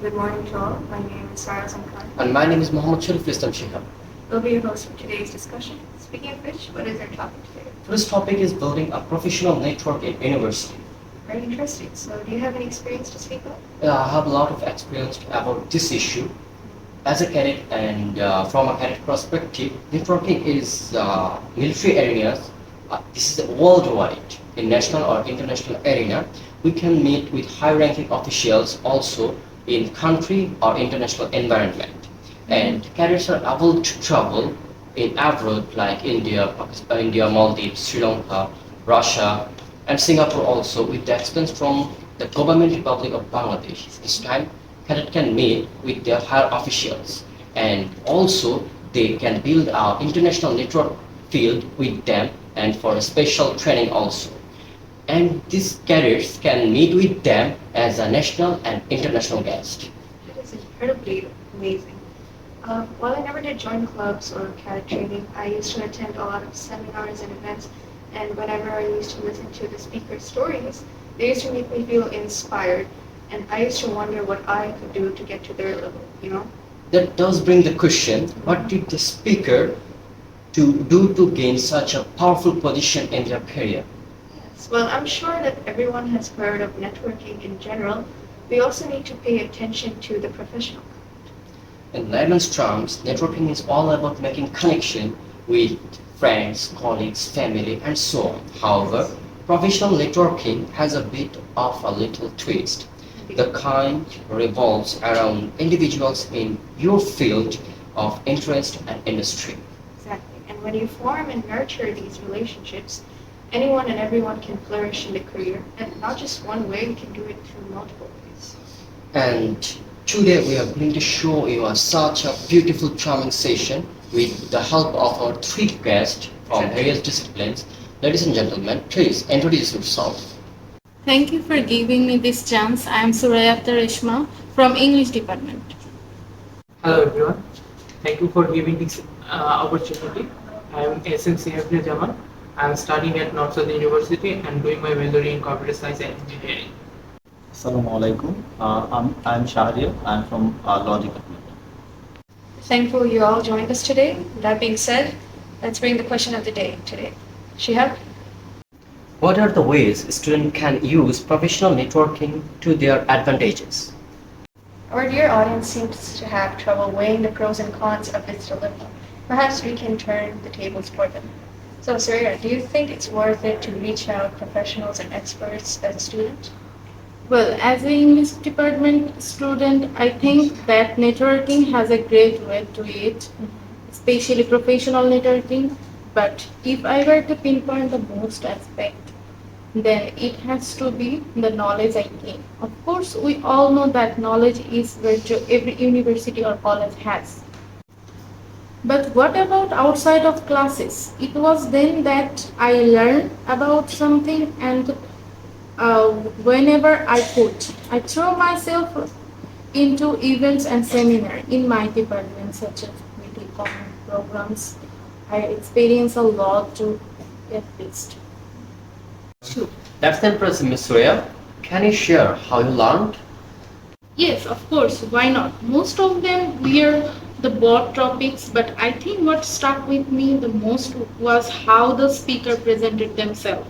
good morning to all. My name is Sarah Zamkhan. And my name is MD.Shariful. We'll be your host for today's discussion. Speaking of which, what is our topic today? Today's topic is building a professional network in university. Very interesting. So, do you have any experience to speak of? I have a lot of experience about this issue. As a cadet and from a cadet perspective, networking is military areas. This is worldwide in national or international arena. We can meet with high-ranking officials also in country or international environment. And cadets are able to travel in abroad like India, Pakistan, India, Maldives, Sri Lanka, Russia, and Singapore also with the expense from the government Republic of Bangladesh. This time, cadet can meet with their higher officials, and also they can build our international network field with them and for a special training also. And these cadets can meet with them as a national and international guest. That is incredibly amazing. While I never did join clubs or cadet training, I used to attend a lot of seminars and events, and whenever I used to listen to the speakers' stories, they used to make me feel inspired, and I used to wonder what I could do to get to their level. That does bring the question, what did the speaker to do to gain such a powerful position in their career? Yes, well, I'm sure that everyone has heard of networking in general. We also need to pay attention to the professional. In layman's terms, networking is all about making connection with friends, colleagues, family, and so on. However, professional networking has a bit of a little twist. The kind revolves around individuals in your field of interest and industry. Exactly. And when you form and nurture these relationships, anyone and everyone can flourish in the career. And not just one way, we can do it through multiple ways. And today we are going to show you such a beautiful, charming session with the help of our three guests from various disciplines. Ladies and gentlemen, please introduce yourself. Thank you for giving me this chance. I am Suraya Reshma from English department. Hello everyone. Thank you for giving this opportunity. I am SMC Jamal. I am studying at North Southern University and doing my major in computer science and engineering. Assalamu alaikum. I'm Shahriar. I'm from Logic department. Thankful you all joined us today. That being said, let's bring the question of the day today. Shihab? What are the ways students can use professional networking to their advantages? Our dear audience seems to have trouble weighing the pros and cons of this dilemma. Perhaps we can turn the tables for them. So, Surya, do you think it's worth it to reach out professionals and experts as a student? Well, as an English department student, I think that networking has a great way to it, especially professional networking. But if I were to pinpoint the most aspect, then it has to be the knowledge I gain. Of course, we all know that knowledge is virtue every university or college has. But what about outside of classes? It was then that I learned about something, and whenever I could, I throw myself into events and seminars in my department, such as meeting common programs. I experience a lot to get this. That's impressive, Miss Soya. Can you share how you learned? Yes, of course, why not? Most of them were the broad topics, but I think what stuck with me the most was how the speaker presented themselves.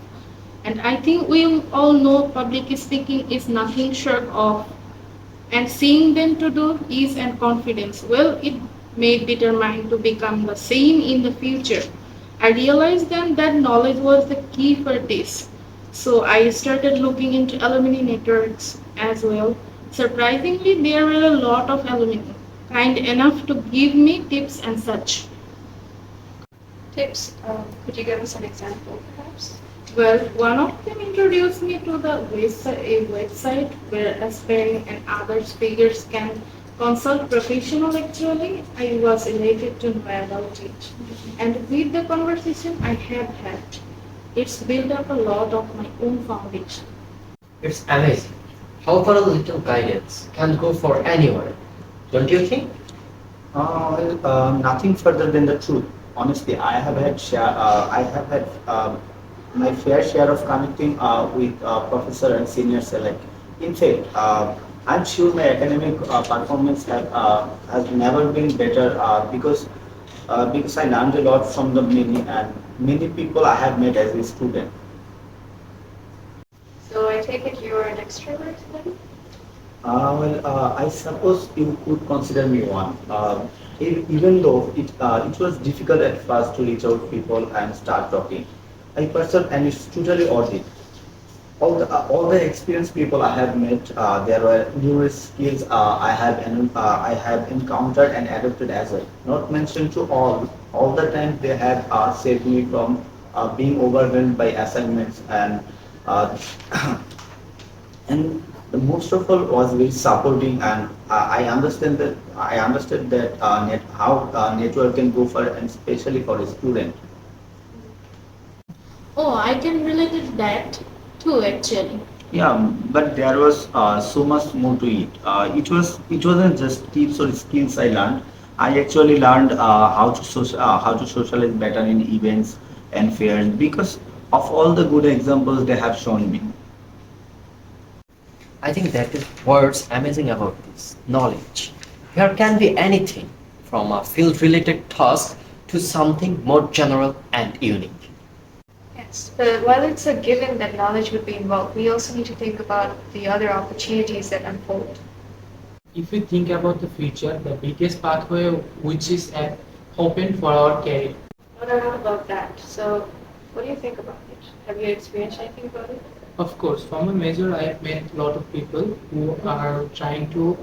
And I think we all know public speaking is nothing short of, and seeing them to do ease and confidence, well, it made determined to become the same in the future. I realized then that knowledge was the key for this. So I started looking into alumni networks as well. Surprisingly, there were a lot of alumni kind enough to give me tips and such. Tips? Could you give us an example, perhaps? Well, one of them introduced me to a website where aspiring and other speakers can consult professional actually. I was elated to know about it. And with the conversation I have had, it's built up a lot of my own foundation. It's amazing how far a little guidance can go for anyone, don't you think? Nothing further than the truth. Honestly, I have had my fair share of connecting with professor and seniors alike. In fact, I'm sure my academic performance has never been better because I learned a lot from the many people I have met as a student. So I take it you're an extrovert then? I suppose you could consider me one. Even though it was difficult at first to reach out to people and start talking, and it's totally worth it. All the experienced people I have met, there were numerous skills I have encountered and adopted as well. Not mentioned to all the time they have saved me from being overwhelmed by assignments uh, and the most of all was very supporting and I understood that how network can go for and especially for a student. Oh, I can relate to that too actually. Yeah, but there was so much more to it. It wasn't just tips or skills I learned. I actually learned how to socialize better in events and fairs because of all the good examples they have shown me. I think that is what's amazing about this knowledge. Here can be anything from a field related task to something more general and unique. Yes, but while it's a given that knowledge would be involved, we also need to think about the other opportunities that unfold. If we think about the future, the biggest pathway which is open for our career. I don't know about that. So, what do you think about it? Have you experienced anything about it? Of course, from a major, I have met a lot of people who are trying to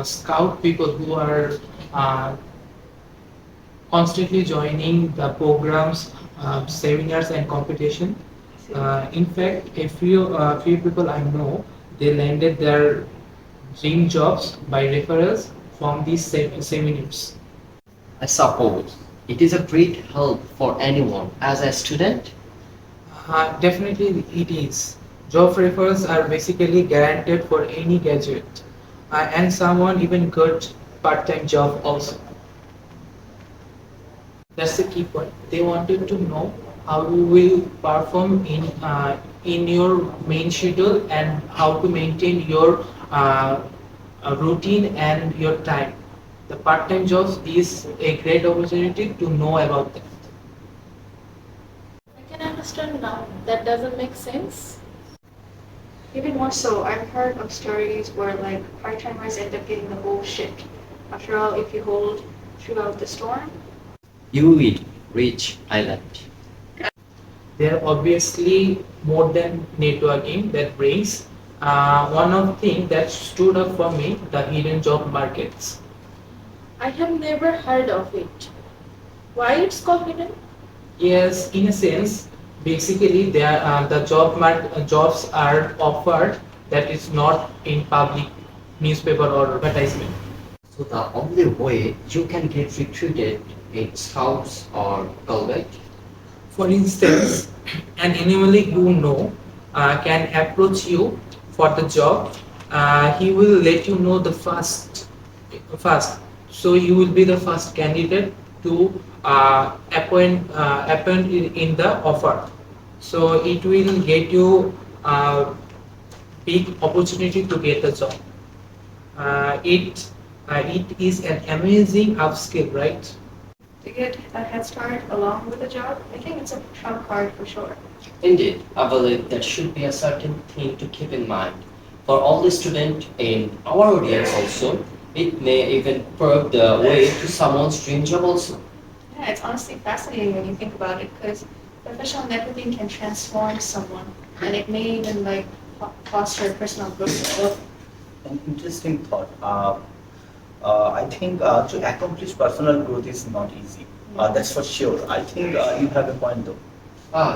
scout people who are uh, constantly joining the programs, seminars, and competition. In fact, few people I know, they landed their dream jobs by referrals from these seminars. I suppose it is a great help for anyone as a student. Definitely it is. Job referrals are basically guaranteed for any graduate, and someone even got part-time job also. That's the key point. They wanted to know how you will perform in your main schedule and how to maintain your routine and your time. The part-time jobs is a great opportunity to know about that. I can understand now. That doesn't make sense. Even more so, I've heard of stories where like part-timers end up getting the whole shift. After all, if you hold throughout the storm, You will reach island. There are obviously more than networking that brings. One of the things that stood up for me, the hidden job markets. I have never heard of it. Why it's called hidden? Yes, in a sense, basically the jobs are offered that is not in public newspaper or advertisement. So the only way you can get recruited in scouts or Gulbet. For instance, an enemy who know can approach you for the job. He will let you know the first. So you will be the first candidate to appoint in the offer. So it will get you big opportunity to get the job. It is an amazing upskill, right? to get a head start along with a job, I think it's a trump card for sure. Indeed, I believe that should be a certain thing to keep in mind. For all the students in our audience also, it may even pave the way to someone's dream job also. Yeah, it's honestly fascinating when you think about it because professional networking can transform someone and it may even like foster personal growth as well. An interesting thought. I think to accomplish personal growth is not easy. That's for sure. I think you have a point though.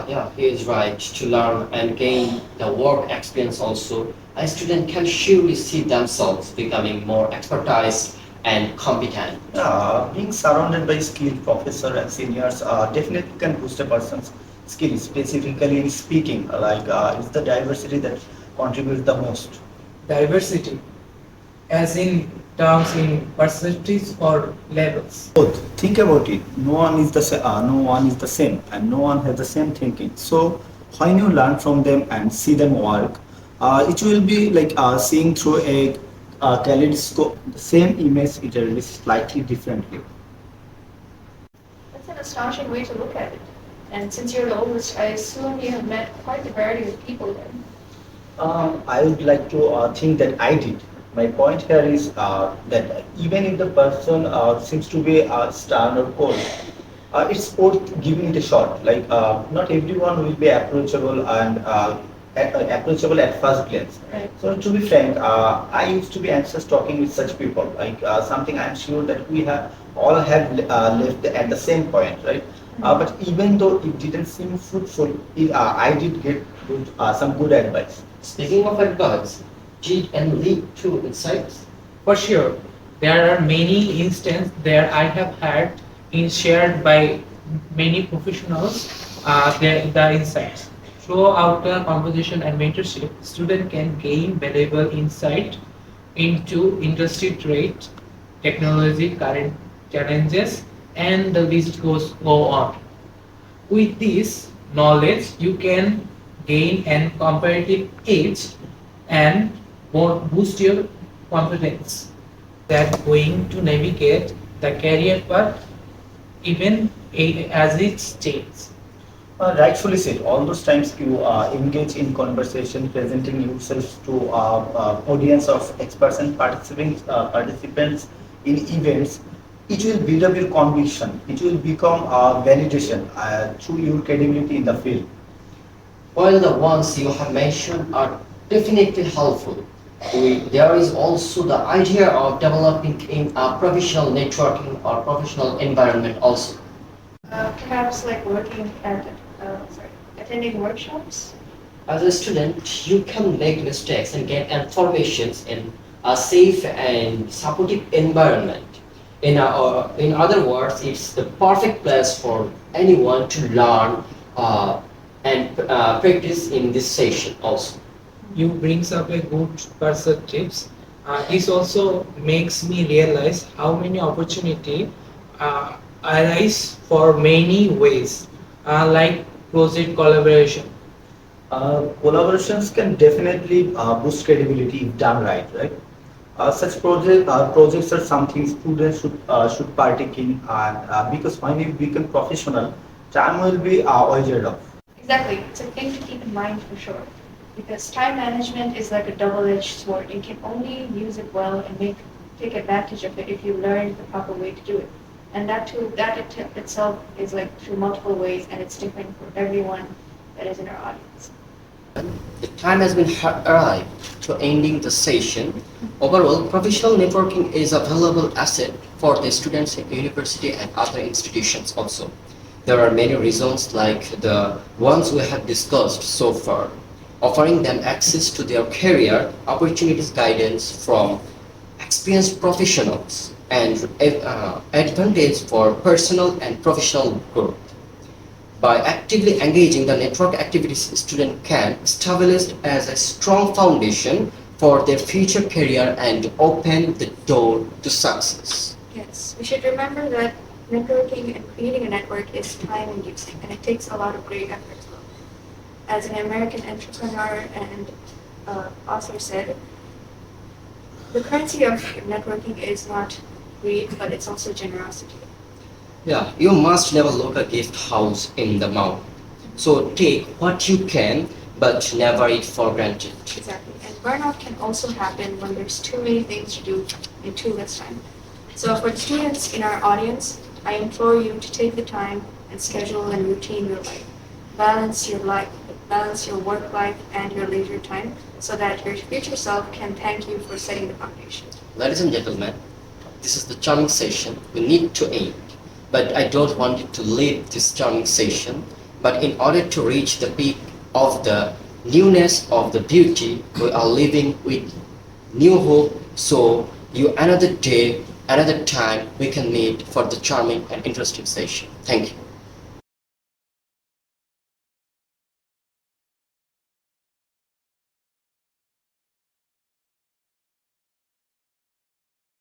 Yeah, he is right. To learn and gain the work experience also, a student can surely see themselves becoming more expertise and competent. Being surrounded by skilled professors and seniors definitely can boost a person's skill, specifically in speaking. It's the diversity that contributes the most. Diversity, as in terms in percentages or levels. Both. Think about it. No one is the same, and no one has the same thinking. So when you learn from them and see them work, it will be like seeing through a kaleidoscope, the same image it is slightly differently. That's an astonishing way to look at it. And since you're the oldest, I assume you have met quite a variety of people then. I would like to think that I did. My point here is that even if the person seems to be stern or cold, it's worth giving it a shot. Like not everyone will be approachable and approachable at first glance. Right. So to be frank, I used to be anxious talking with such people. Like something I'm sure that we have all have left at the same point, right? But even though it didn't seem fruitful, I did get some good advice. Speaking of advice, did and lead to insights? For sure, there are many instances that I have had in shared by many professionals the insights. Throughout the conversation and mentorship, student can gain valuable insight into industry trends, technology, current challenges, and the list goes go on. With this knowledge, you can gain an comparative edge and boost your confidence that going to navigate the career path even as it changes. Rightfully said. All those times you engage in conversation, presenting yourself to audience of experts and participants in events, it will build up your conviction. It will become validation through your credibility in the field. While the ones you have mentioned are definitely helpful, there is also the idea of developing in a professional networking or professional environment also. Perhaps like working at, sorry, attending workshops. As a student, you can make mistakes and get informations in a safe and supportive environment. In other words, it's the perfect place for anyone to learn and practice in this session also. You brings up a good perspectives. This also makes me realize how many opportunity arise for many ways, like project collaboration. Collaborations can definitely boost credibility if done right, right? Such projects are something students should partake in, and because when you become professional, time will be wiser off. Exactly, it's a thing to keep in mind for sure. Because time management is like a double-edged sword. You can only use it well and take advantage of it if you learn the proper way to do it. And itself is like through multiple ways, and it's different for everyone that is in our audience. The time has been arrived to ending the session. Overall, professional networking is a valuable asset for the students in university and other institutions also. There are many reasons like the ones we have discussed so far, offering them access to their career opportunities guidance from experienced professionals and advantage for personal and professional growth. By actively engaging the network activities, student can establish as a strong foundation for their future career and open the door to success. Yes, we should remember that networking and creating a network is time inducing, and it takes a lot of great effort as well. As an American entrepreneur and author said, the currency of networking is not greed, but it's also generosity. Yeah, you must never look a gift house in the mouth. So take what you can, but never eat for granted. Exactly. And burnout can also happen when there's too many things to do in too less time. So for the students in our audience, I implore you to take the time and schedule and routine your life. Balance your life, balance your work life and your leisure time so that your future self can thank you for setting the foundation. Ladies and gentlemen, this is the charming session we need to end. But I don't want it to leave this charming session. But in order to reach the peak of the newness of the beauty, we are living with new hope. So you another day, another time we can meet for the charming and interesting session. Thank you.